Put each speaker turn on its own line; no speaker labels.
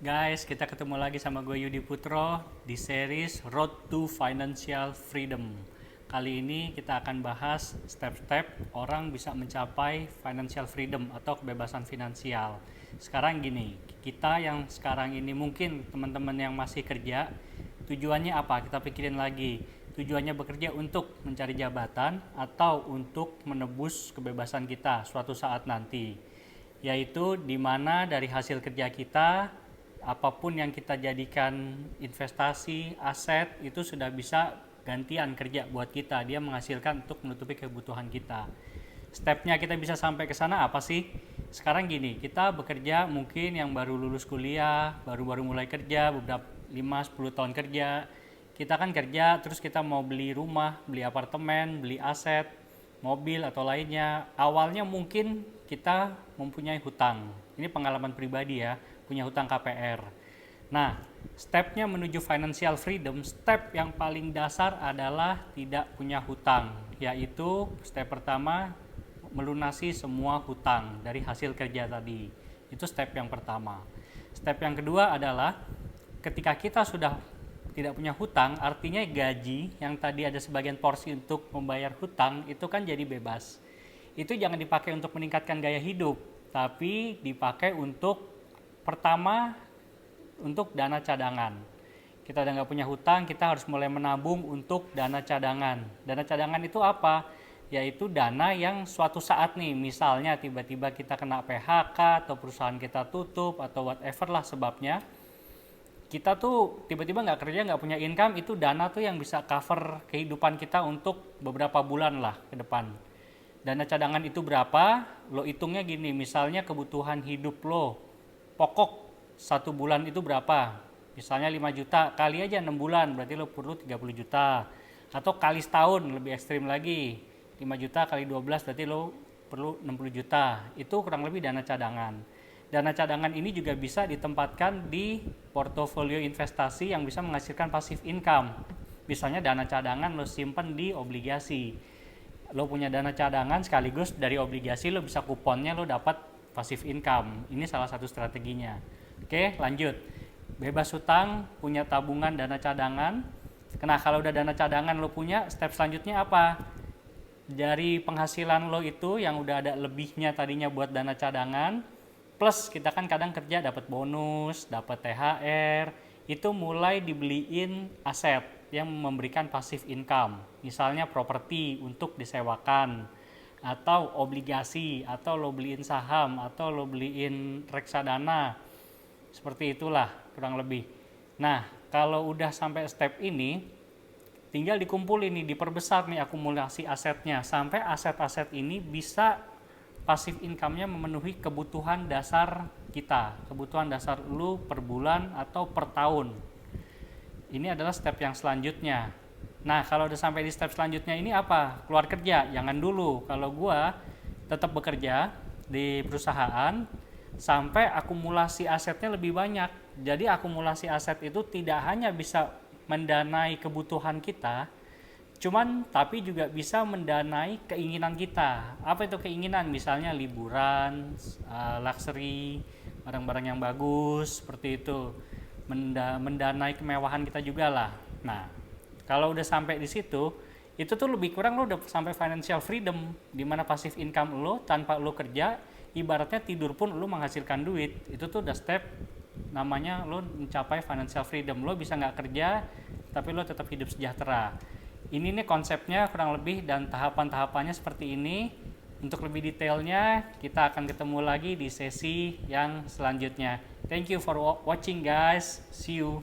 Guys, kita ketemu lagi sama gue Yudi Putro di series Road to Financial Freedom. Kali ini kita akan bahas step-step orang bisa mencapai financial freedom atau kebebasan finansial. Sekarang gini, kita yang sekarang ini mungkin teman-teman yang masih kerja, tujuannya apa? Kita pikirin lagi. Tujuannya bekerja untuk mencari jabatan atau untuk menebus kebebasan kita suatu saat nanti. Yaitu di mana dari hasil kerja kita, apapun yang kita jadikan investasi, aset, itu sudah bisa gantian kerja buat kita. Dia menghasilkan untuk menutupi kebutuhan kita. Stepnya kita bisa sampai ke sana apa sih? Sekarang gini, kita bekerja mungkin yang baru lulus kuliah, baru-baru mulai kerja, beberapa 5-10 tahun kerja. Kita kan kerja, terus kita mau beli rumah, beli apartemen, beli aset, mobil atau lainnya. Awalnya mungkin kita mempunyai hutang. Ini pengalaman pribadi ya, punya hutang KPR. Nah, stepnya menuju financial freedom, step yang paling dasar adalah tidak punya hutang. Yaitu step pertama, melunasi semua hutang dari hasil kerja tadi. Itu step yang pertama. Step yang kedua adalah ketika kita sudah tidak punya hutang, artinya gaji yang tadi ada sebagian porsi untuk membayar hutang itu kan jadi bebas. Itu jangan dipakai untuk meningkatkan gaya hidup, tapi dipakai untuk pertama untuk dana cadangan. Kita udah nggak punya hutang, kita harus mulai menabung untuk dana cadangan. Dana cadangan itu apa? Yaitu dana yang suatu saat nih, misalnya tiba-tiba kita kena PHK atau perusahaan kita tutup atau whatever lah sebabnya, kita tuh tiba-tiba nggak kerja, nggak punya income, itu dana tuh yang bisa cover kehidupan kita untuk beberapa bulan lah ke depan. Dana cadangan itu berapa? Lo hitungnya gini, misalnya kebutuhan hidup lo, pokok 1 bulan itu berapa? Misalnya 5 juta, kali aja 6 bulan, berarti lo perlu 30 juta. Atau kali setahun, lebih ekstrim lagi, 5 juta kali 12 berarti lo perlu 60 juta. Itu kurang lebih dana cadangan. Dana cadangan ini juga bisa ditempatkan di portofolio investasi yang bisa menghasilkan passive income. Misalnya dana cadangan lo simpan di obligasi. Lo punya dana cadangan sekaligus dari obligasi lo bisa kuponnya lo dapat passive income. Ini salah satu strateginya. Oke, lanjut. Bebas hutang, punya tabungan dana cadangan. Nah, kalau udah dana cadangan lo punya, step selanjutnya apa? Dari penghasilan lo itu yang udah ada lebihnya tadinya buat dana cadangan, plus kita kan kadang kerja dapat bonus, dapat THR, itu mulai dibeliin aset yang memberikan passive income. Misalnya properti untuk disewakan, atau obligasi, atau lo beliin saham, atau lo beliin reksadana. Seperti itulah kurang lebih. Nah, kalau udah sampai step ini, tinggal dikumpulin nih, diperbesar nih akumulasi asetnya sampai aset-aset ini bisa passive income-nya memenuhi kebutuhan dasar kita, kebutuhan dasar lu per bulan atau per tahun. Ini adalah step yang selanjutnya. Nah, kalau udah sampai di step selanjutnya ini apa? Keluar kerja, jangan dulu. Kalau gua tetap bekerja di perusahaan sampai akumulasi asetnya lebih banyak. Jadi akumulasi aset itu tidak hanya bisa mendanai kebutuhan kita, cuman tapi juga bisa mendanai keinginan kita. Apa itu keinginan? Misalnya liburan, luxury, barang-barang yang bagus, seperti itu. Mendanai kemewahan kita juga lah. Nah, kalau udah sampai di situ, itu tuh lebih kurang lo udah sampai financial freedom, di mana passive income lo tanpa lo kerja, ibaratnya tidur pun lo menghasilkan duit. Itu tuh udah step namanya lo mencapai financial freedom. Lo bisa nggak kerja, tapi lo tetap hidup sejahtera. Ini nih konsepnya kurang lebih dan tahapan-tahapannya seperti ini. Untuk lebih detailnya kita akan ketemu lagi di sesi yang selanjutnya. Thank you for watching guys. See you.